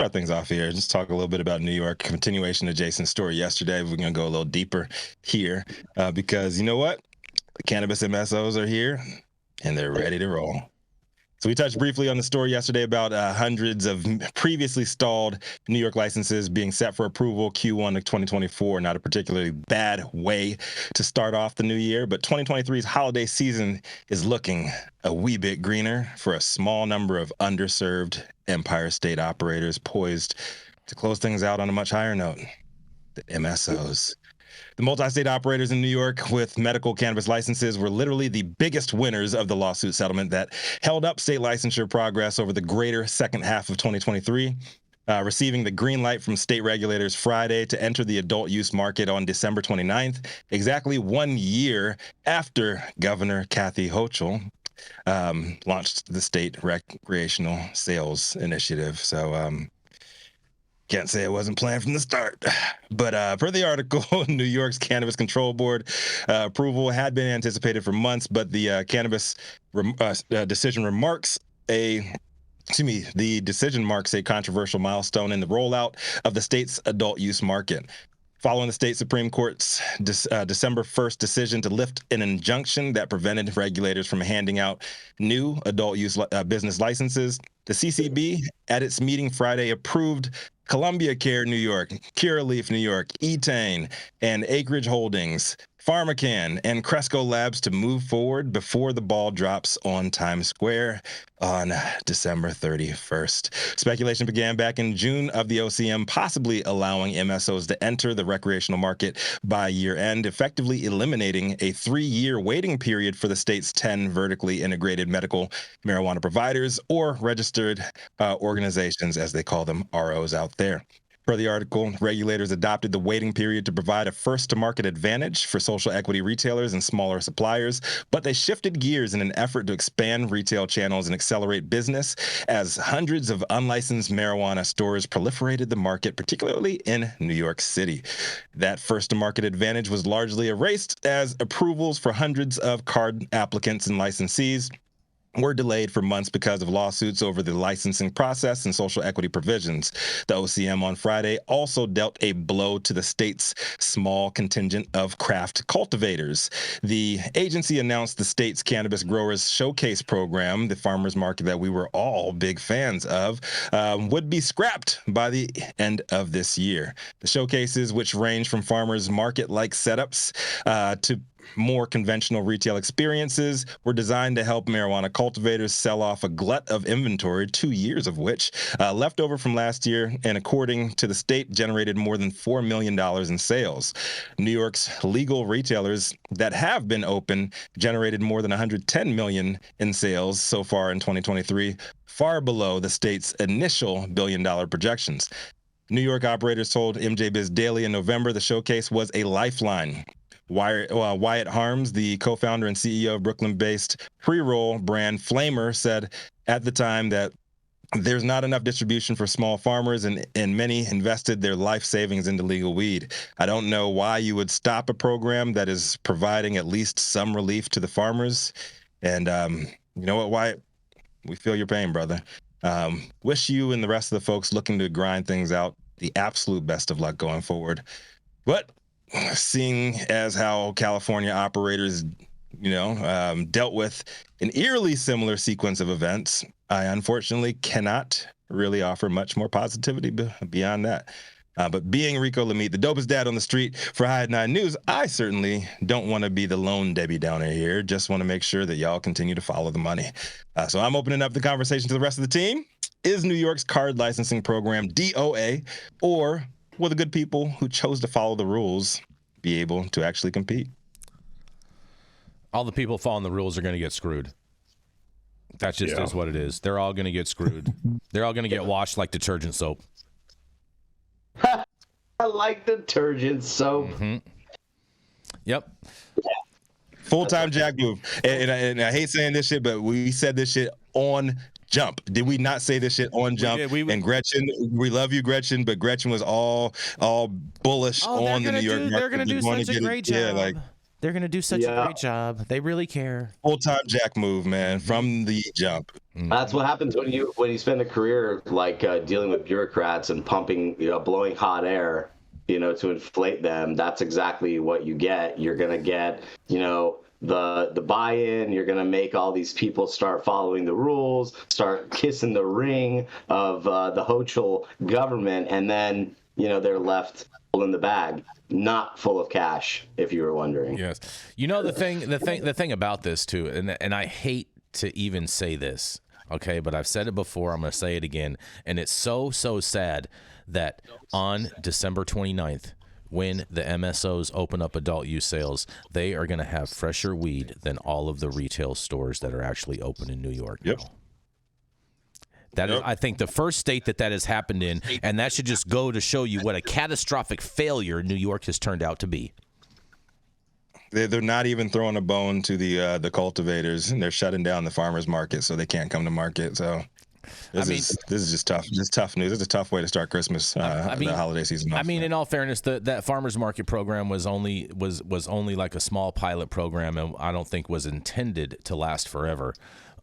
start things off here. Just talk a little bit about New York. Continuation of Jason's story yesterday. We're going to go a little deeper here because you know what? The cannabis MSOs are here and they're ready to roll. So we touched briefly on the story yesterday about hundreds of previously stalled New York licenses being set for approval Q1 of 2024. Not a particularly bad way to start off the new year, but 2023's holiday season is looking a wee bit greener for a small number of underserved Empire State operators poised to close things out on a much higher note, the MSOs. The multi-state operators in New York with medical cannabis licenses were literally the biggest winners of the lawsuit settlement that held up state licensure progress over the greater second half of 2023, receiving the green light from state regulators Friday to enter the adult use market on December 29th, exactly 1 year after Governor Kathy Hochul launched the state recreational sales initiative. So, can't say it wasn't planned from the start. But per the article, New York's Cannabis Control Board approval had been anticipated for months, but the decision the decision marks a controversial milestone in the rollout of the state's adult use market. Following the state Supreme Court's December 1st decision to lift an injunction that prevented regulators from handing out new adult use business licenses, the CCB, at its meeting Friday, approved Columbia Care New York, Curaleaf New York, Etain, and Acreage Holdings, PharmaCann, and Cresco Labs to move forward before the ball drops on Times Square on December 31st. Speculation began back in June of the OCM possibly allowing MSOs to enter the recreational market by year end, effectively eliminating a 3-year waiting period for the state's 10 vertically integrated medical marijuana providers, or registered organizations, as they call them, ROs out there. Per the article, regulators adopted the waiting period to provide a first-to-market advantage for social equity retailers and smaller suppliers, but they shifted gears in an effort to expand retail channels and accelerate business as hundreds of unlicensed marijuana stores proliferated the market, particularly in New York City. That first-to-market advantage was largely erased as approvals for hundreds of card applicants and licensees were delayed for months because of lawsuits over the licensing process and social equity provisions. The OCM on Friday also dealt a blow to the state's small contingent of craft cultivators. The agency announced the state's Cannabis Growers Showcase program, the farmers market that we were all big fans of, would be scrapped by the end of this year. The showcases, which range from farmers market-like setups to more conventional retail experiences, were designed to help marijuana cultivators sell off a glut of inventory, 2 years of which, left over from last year, and according to the state, generated more than $4 million in sales. New York's legal retailers that have been open generated more than $110 million in sales so far in 2023, far below the state's initial billion-dollar projections. New York operators told MJ Biz Daily in November the showcase was a lifeline. Wyatt Harms, the co-founder and CEO of Brooklyn-based pre-roll brand Flamer, said at the time that there's not enough distribution for small farmers, and many invested their life savings into legal weed. I don't know why you would stop a program that is providing at least some relief to the farmers. And you know what, Wyatt? We feel your pain, brother. Wish you and the rest of the folks looking to grind things out the absolute best of luck going forward. But seeing as how California operators, dealt with an eerily similar sequence of events, I unfortunately cannot really offer much more positivity beyond that. But being Rico Lamitte, the dopest dad on the street for High at 9 News, I certainly don't want to be the lone Debbie Downer here. Just want to make sure that y'all continue to follow the money. So I'm opening up the conversation to the rest of the team. Is New York's card licensing program DOA, or will the good people who chose to follow the rules be able to actually compete? All the people following the rules are going to get screwed. That just is what it is. They're all going to get screwed. They're all going to get washed like detergent soap. I like detergent soap. Mm-hmm. Yep. Full-time Jack move. And I hate saying this shit, but we said this shit on Jump. Did we not say this shit on Jump? And Gretchen, we love you, Gretchen, but Gretchen was all bullish on the New York market. They're going to do such a great job. Yeah, They're going to do such a great job. They really care. Full-time Jack move, man, from the jump. That's what happens when you spend a career like dealing with bureaucrats and pumping, blowing hot air, to inflate them. That's exactly what you get. You're going to get, the buy-in. You're going to make all these people start following the rules, start kissing the ring of the Hochul government, and then, they're left in the bag, not full of cash, if you were wondering. Yes. The thing about this too, and I hate to even say this, okay, but I've said it before, I'm going to say it again, and it's so sad that on December 29th, when the MSOs open up adult use sales, they are going to have fresher weed than all of the retail stores that are actually open in New York. Yep. Now. That is, I think, the first state that has happened in, and that should just go to show you what a catastrophic failure New York has turned out to be. They're not even throwing a bone to the cultivators, and they're shutting down the farmers market, so they can't come to market. So this is just tough. Just tough news. It's a tough way to start Christmas, the holiday season. In all fairness, that farmers market program was only like a small pilot program, and I don't think was intended to last forever.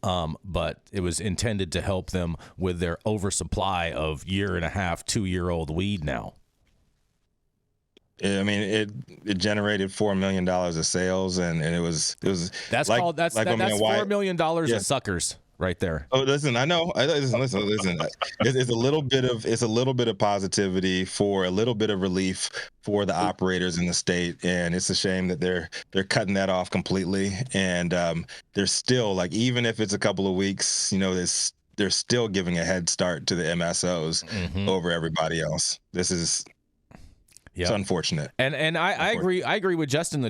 But it was intended to help them with their oversupply of 1.5, 2-year-old weed now. I mean, it generated $4 million of sales, and it was that's like, called that's $4 million of suckers right there. Oh, listen, I know. Listen. It's a little bit of positivity for a little bit of relief for the operators in the state, and it's a shame that they're cutting that off completely. And they're still, like, even if it's a couple of weeks, they're still giving a head start to the MSOs over everybody else. This is. It's unfortunate. And I agree with Justin in the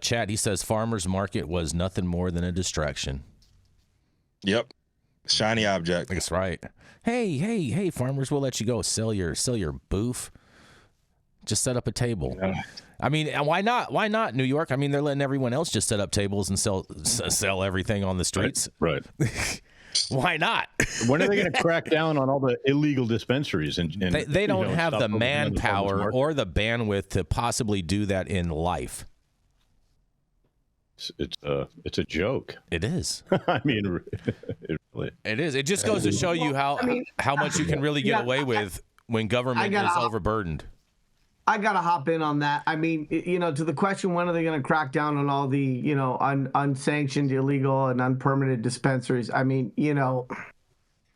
chat. He says farmers market was nothing more than a distraction. Yep. Shiny object. That's right. Hey, farmers, we'll let you go sell your boof. Just set up a table. Yeah. I mean, why not New York? I mean, they're letting everyone else just set up tables and sell everything on the streets. Right. Why not? When are they going to crack down on all the illegal dispensaries? And they don't have the manpower or the bandwidth to possibly do that in life. It's a joke. It is. I mean, it is. It just goes to show you how much you can really get away with when government is overburdened. I gotta hop in on that. I mean, to the question, when are they going to crack down on all the, unsanctioned, illegal, and unpermitted dispensaries? I mean,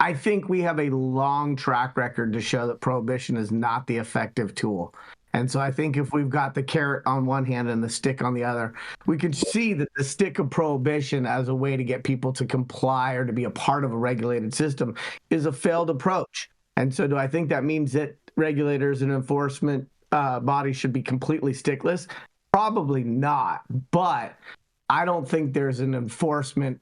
I think we have a long track record to show that prohibition is not the effective tool. And so I think if we've got the carrot on one hand and the stick on the other, we can see that the stick of prohibition as a way to get people to comply or to be a part of a regulated system is a failed approach. And so do I think that means that regulators and enforcement bodies should be completely stickless? Probably not. But I don't think there's an enforcement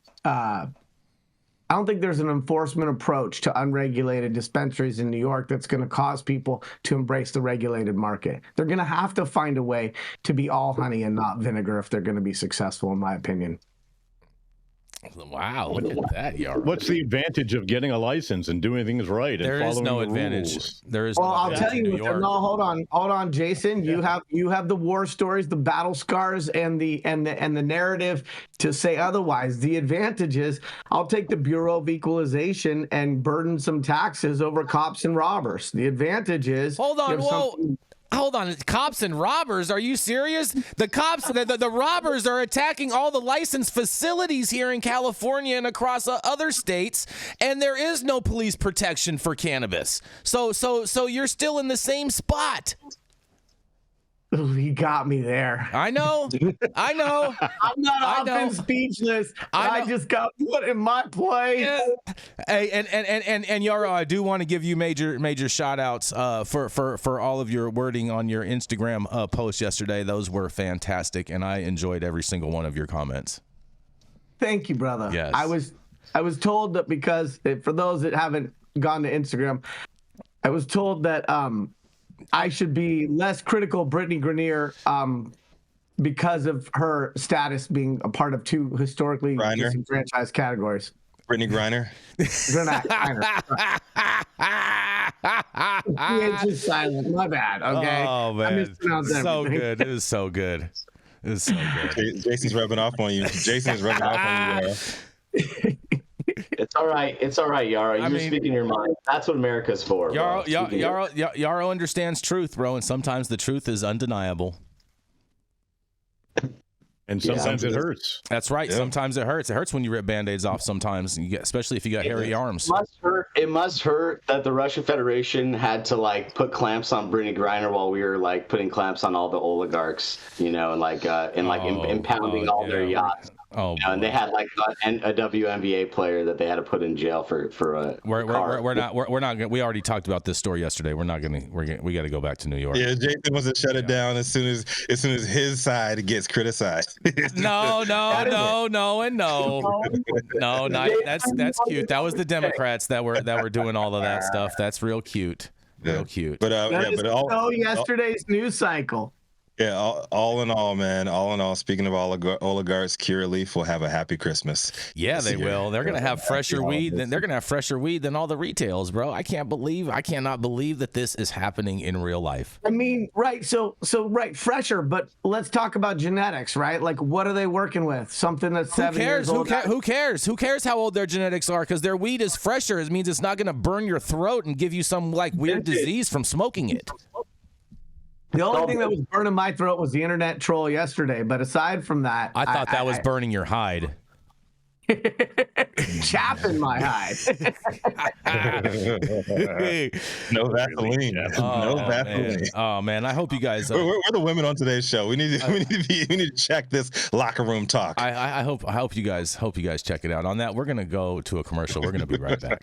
approach to unregulated dispensaries in New York that's going to cause people to embrace the regulated market. They're going to have to find a way to be all honey and not vinegar if they're going to be successful, in my opinion. Wow, look at that, Yara. What's the advantage of getting a license and doing things right? There is no advantage. Rules? There is. Well, no I'll tell you. No, hold on, Jason. Yeah. You have the war stories, the battle scars, and the narrative to say otherwise. The advantage is I'll take the Bureau of Equalization and burden some taxes over cops and robbers. The advantage is hold on, cops and robbers? Are you serious? The cops, the robbers are attacking all the licensed facilities here in California and across other states, and there is no police protection for cannabis. So you're still in the same spot. Ooh, he got me there. I know. I'm not often speechless. I just got put in my place. Yeah. Hey, and Yara, I do want to give you major shout outs for all of your wording on your Instagram post yesterday. Those were fantastic, and I enjoyed every single one of your comments. Thank you, brother. Yes. I was told that because for those that haven't gone to Instagram, I was told that I should be less critical of Brittany Grenier because of her status being a part of two historically disenfranchised categories. Brittany Griner. PH is silent. My bad. Okay. Oh man, I mispronounced so everything. good. It is so good. It is so good. Jason's rubbing off on you. Jason's rubbing off on you. It's all right. It's all right, Yara. You're speaking your mind. That's what America's for. Yarrow understands truth, bro, and sometimes the truth is undeniable. And sometimes it hurts. That's right. Yeah. Sometimes it hurts. It hurts when you rip Band-Aids off sometimes, especially if you got hairy arms. It must hurt that the Russian Federation had to like put clamps on Brittany Griner while we were like putting clamps on all the oligarchs, you know, and impounding all their yachts. Oh, you know, and they had like a WNBA player that they had to put in jail for a. We're not. We already talked about this story yesterday. We got to go back to New York. Yeah, Jason wants to shut it down as soon as his side gets criticized. No, that's cute. That was the Democrats that were doing all of that stuff. That's real cute. Real cute. But yesterday's news cycle. Yeah, all in all, man. All in all, speaking of oligarchs, Curaleaf will have a happy Christmas. Yeah, they will. They're gonna have fresher weed. They're gonna have fresher weed than all the retails, bro. I cannot believe that this is happening in real life. I mean, right. So right, fresher. But let's talk about genetics, right? Like, what are they working with? Something that's 7 years old. Who cares? Who cares how old their genetics are? Because their weed is fresher. It means it's not gonna burn your throat and give you some like weird disease from smoking it. The only thing that was burning my throat was the internet troll yesterday. But aside from that, I thought that was burning your hide. Chapping my hide. No Vaseline. No Vaseline. Man. Oh man, I hope you guys. We're the women on today's show. We need to check this locker room talk. I hope you guys check it out. On that, we're gonna go to a commercial. We're gonna be right back.